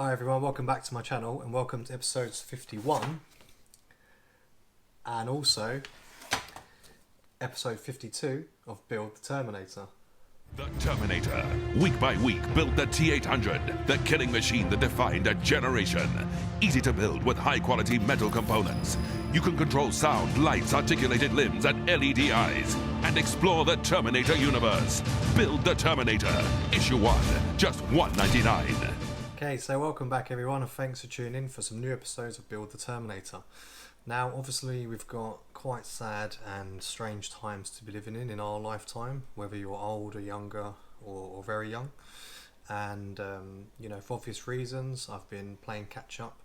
Hi everyone, welcome back to my channel and welcome to episodes 51 and also episode 52 of Build the Terminator. The Terminator, week by week, built the T-800, the killing machine that defined a generation. Easy to build with high-quality metal components. You can control sound, lights, articulated limbs, and LED eyes, and explore the Terminator universe. Build the Terminator, issue 1, just $1.99. Okay, so welcome back everyone and thanks for tuning in for some new episodes of Build the Terminator. Now obviously we've got quite sad and strange times to be living in our lifetime, whether you're old or younger or very young. And you know, for obvious reasons, I've been playing catch up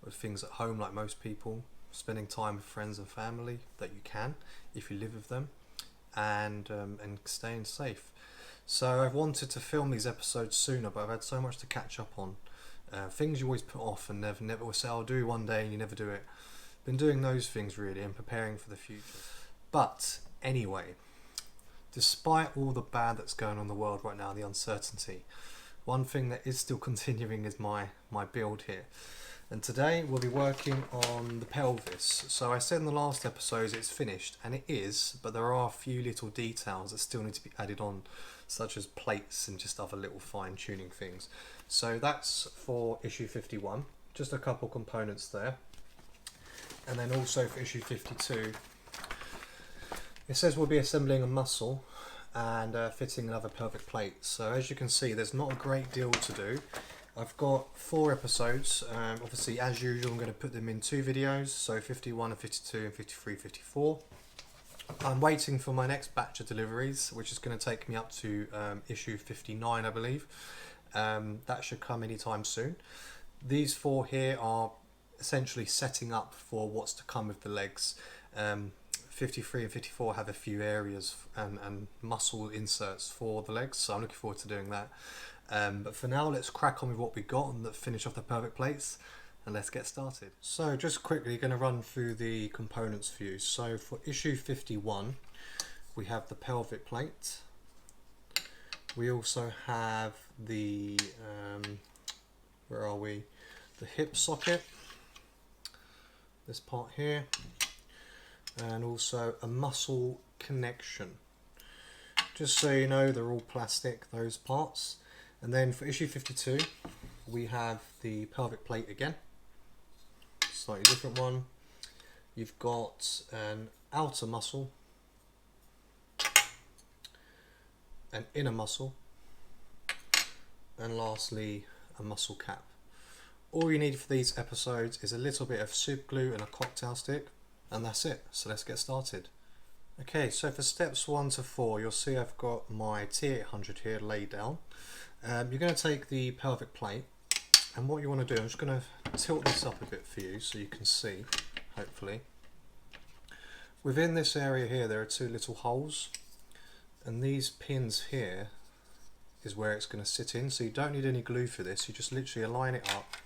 with things at home like most people, spending time with friends and family that you can if you live with them, and staying safe. So I've wanted to film these episodes sooner, but I've had so much to catch up on. Things you always put off and never will say I'll do one day and you never do it. Been doing those things really and preparing for the future. But anyway, despite all the bad that's going on in the world right now, the uncertainty, one thing that is still continuing is my build here. And today we'll be working on the pelvis. So I said in the last episodes it's finished, and it is, but there are a few little details that still need to be added on, such as plates and just other little fine tuning things. So that's for issue 51, just a couple components there. And then also for issue 52, it says we'll be assembling a muscle and fitting another pelvic plate. So as you can see, there's not a great deal to do. I've got 4 episodes. Obviously, as usual, I'm going to put them in 2 videos, so 51 and 52 and 53, 54. I'm waiting for my next batch of deliveries, which is going to take me up to issue 59, I believe. That should come anytime soon. These 4 here are essentially setting up for what's to come with the legs. 53 and 54 have a few areas and muscle inserts for the legs, so I'm looking forward to doing that. But for now, let's crack on with what we got and finish off the pelvic plates, and let's get started. So just quickly going to run through the components for you. So for issue 51, we have the pelvic plate. We also have the where are we? The hip socket, this part here, and also a muscle connection. Just so you know, they're all plastic, those parts. And then for issue 52, we have the pelvic plate again, slightly different one. You've got an outer muscle, an inner muscle, and lastly a muscle cap. All you need for these episodes is a little bit of super glue and a cocktail stick, and that's it. So let's get started. Okay, so for steps 1 to 4, you'll see I've got my T-800 here laid down. You're going to take the pelvic plate, and what you want to do, I'm just going to tilt this up a bit for you so you can see, hopefully. Within this area here, there are 2 little holes, and these pins here is where it's going to sit in, so you don't need any glue for this. You just literally align it up,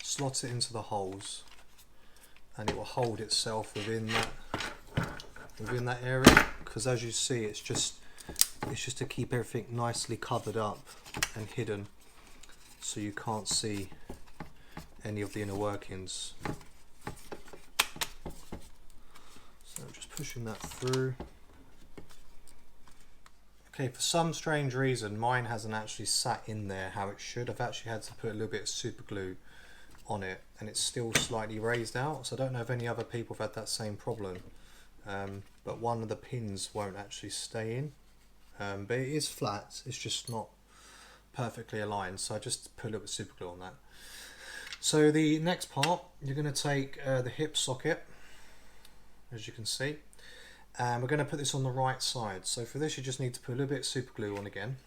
slot it into the holes, and it will hold itself within that area, because as you see, it's just to keep everything nicely covered up and hidden, so you can't see any of the inner workings. So just pushing that through. Okay, for some strange reason mine hasn't actually sat in there how it should. I've actually had to put a little bit of super glue on it, and it's still slightly raised out, so I don't know if any other people have had that same problem. But one of the pins won't actually stay in, but it is flat, it's just not perfectly aligned, so I just put a little bit of super glue on that. So the next part, you're going to take the hip socket, as you can see, and we're going to put this on the right side. So for this you just need to put a little bit of super glue on again,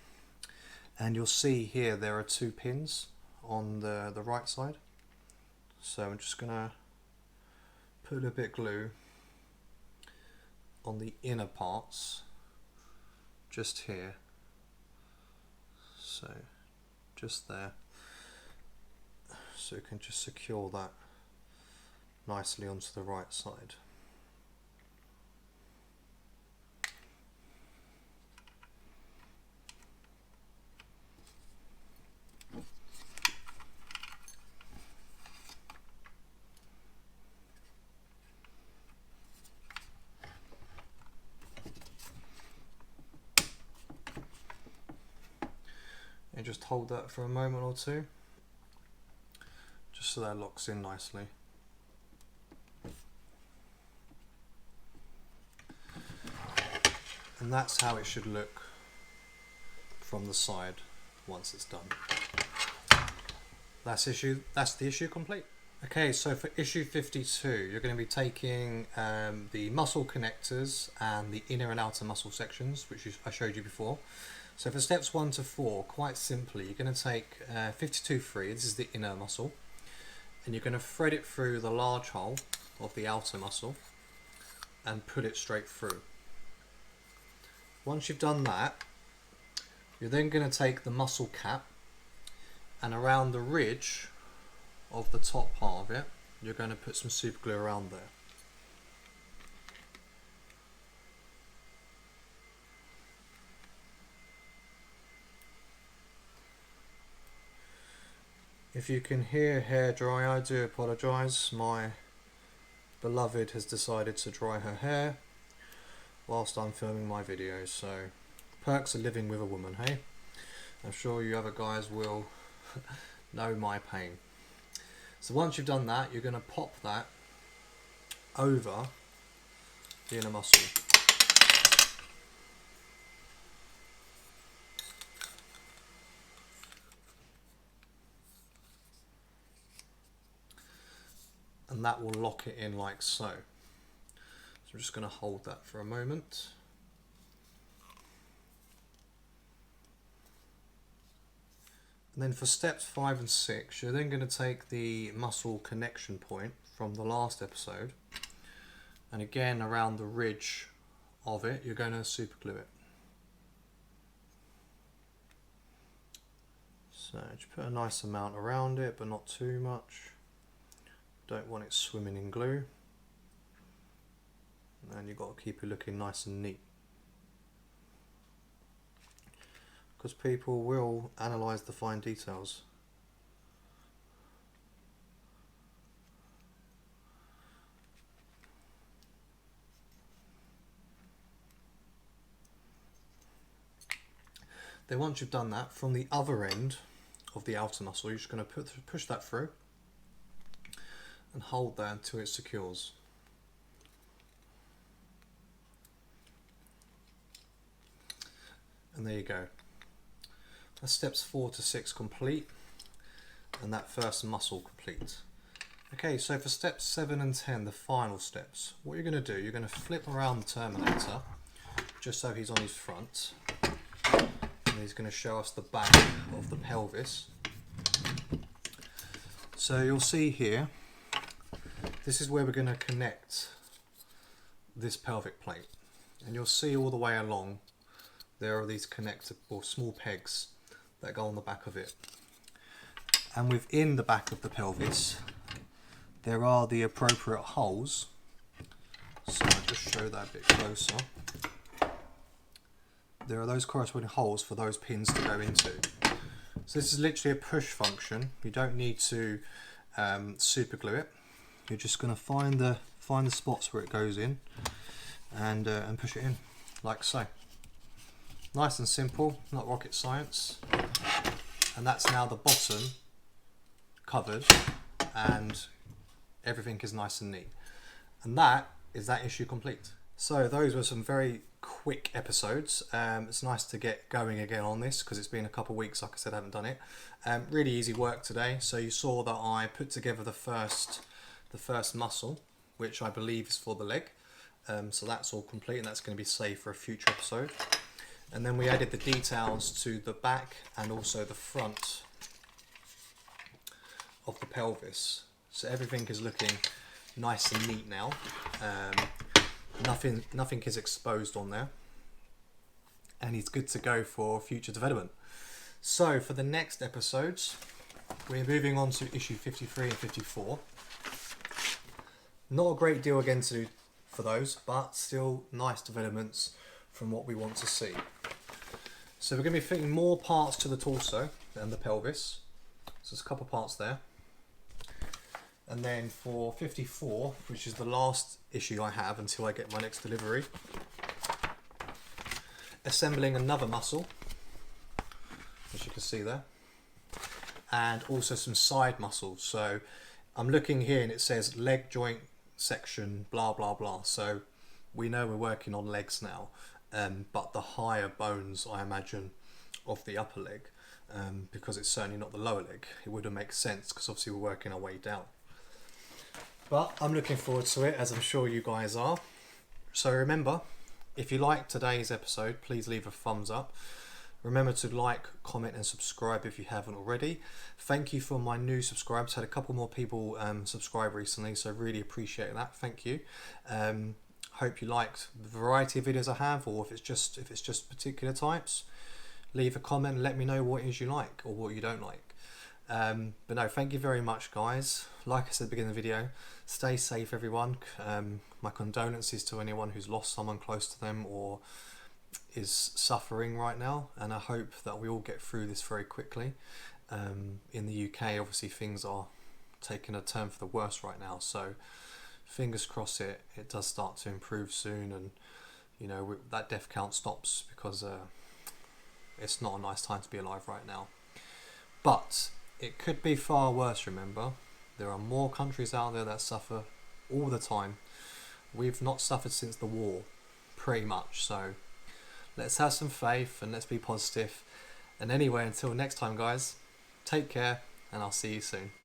and you'll see here there are 2 pins on the right side. So I'm just going to put a little bit of glue on the inner parts, just here, so just there, so you can just secure that nicely onto the right side. hold that for a moment or two, just so that locks in nicely. And that's how it should look from the side once it's done. That's the issue complete. Okay, so for issue 52, you're going to be taking the muscle connectors and the inner and outer muscle sections, which I showed you before. So for steps 1 to 4, quite simply, you're going to take 52-3, this is the inner muscle, and you're going to thread it through the large hole of the outer muscle and put it straight through. Once you've done that, you're then going to take the muscle cap, and around the ridge of the top part of it, you're going to put some super glue around there. If you can hear hair dry, I do apologise. My beloved has decided to dry her hair whilst I'm filming my videos, so perks of living with a woman, hey? I'm sure you other guys will know my pain. So once you've done that, you're going to pop that over the inner muscle. And that will lock it in like so. So I'm just going to hold that for a moment. And then for steps 5 and 6, you're then going to take the muscle connection point from the last episode, and again around the ridge of it, you're going to super glue it. So just put a nice amount around it, but not too much. Don't want it swimming in glue. And you've got to keep it looking nice and neat, because people will analyse the fine details. Then once you've done that, from the other end of the outer muscle, you're just going to push that through and hold that until it secures. And there you go. That's steps 4 to 6 complete, and that first muscle complete. Okay, so for steps 7 and 10, the final steps, what you're going to do, you're going to flip around the Terminator just so he's on his front, and he's going to show us the back of the pelvis. So you'll see here, this is where we're going to connect this pelvic plate, and you'll see all the way along there are these connectable small pegs that go on the back of it, and within the back of the pelvis there are the appropriate holes. So I'll just show that a bit closer. There are those corresponding holes for those pins to go into. So this is literally a push function. You don't need to super glue it. You're just going to find the spots where it goes in and push it in like so. Nice and simple, not rocket science. And that's now the bottom covered, and everything is nice and neat. And that is that issue complete. So those were some very quick episodes. It's nice to get going again on this because it's been a couple of weeks, like I said, I haven't done it. Really easy work today. So you saw that I put together the first muscle, which I believe is for the leg. So that's all complete, and that's going to be saved for a future episode. And then we added the details to the back and also the front of the pelvis. So everything is looking nice and neat now. Nothing is exposed on there, and he's good to go for future development. So for the next episodes, we're moving on to issue 53 and 54. Not a great deal again to do for those, but still nice developments from what we want to see. So we're going to be fitting more parts to the torso and the pelvis. So there's a couple parts there. And then for 54, which is the last issue I have until I get my next delivery, assembling another muscle, as you can see there. and also some side muscles. So I'm looking here and it says leg joint section, blah blah blah. So we know we're working on legs now, but the higher bones, I imagine, of the upper leg, because it's certainly not the lower leg. It wouldn't make sense because obviously we're working our way down. But I'm looking forward to it, as I'm sure you guys are. So remember, if you liked today's episode, please leave a thumbs up. Remember to like, comment and subscribe if you haven't already. Thank you for my new subscribers. Had a couple more people subscribe recently, so really appreciate that. Thank you. Hope you liked the variety of videos I have, or if it's just particular types. Leave a comment and let me know what it is you like or what you don't like. But no, thank you very much, guys. Like I said at the beginning of the video, stay safe, everyone. My condolences to anyone who's lost someone close to them or is suffering right now, and I hope that we all get through this very quickly. In the UK, obviously things are taking a turn for the worse right now, so fingers crossed it does start to improve soon, and you know, that death count stops, because it's not a nice time to be alive right now. But it could be far worse. Remember, there are more countries out there that suffer all the time. We've not suffered since the war, pretty much. So let's have some faith and let's be positive. And anyway, until next time, guys, take care and I'll see you soon.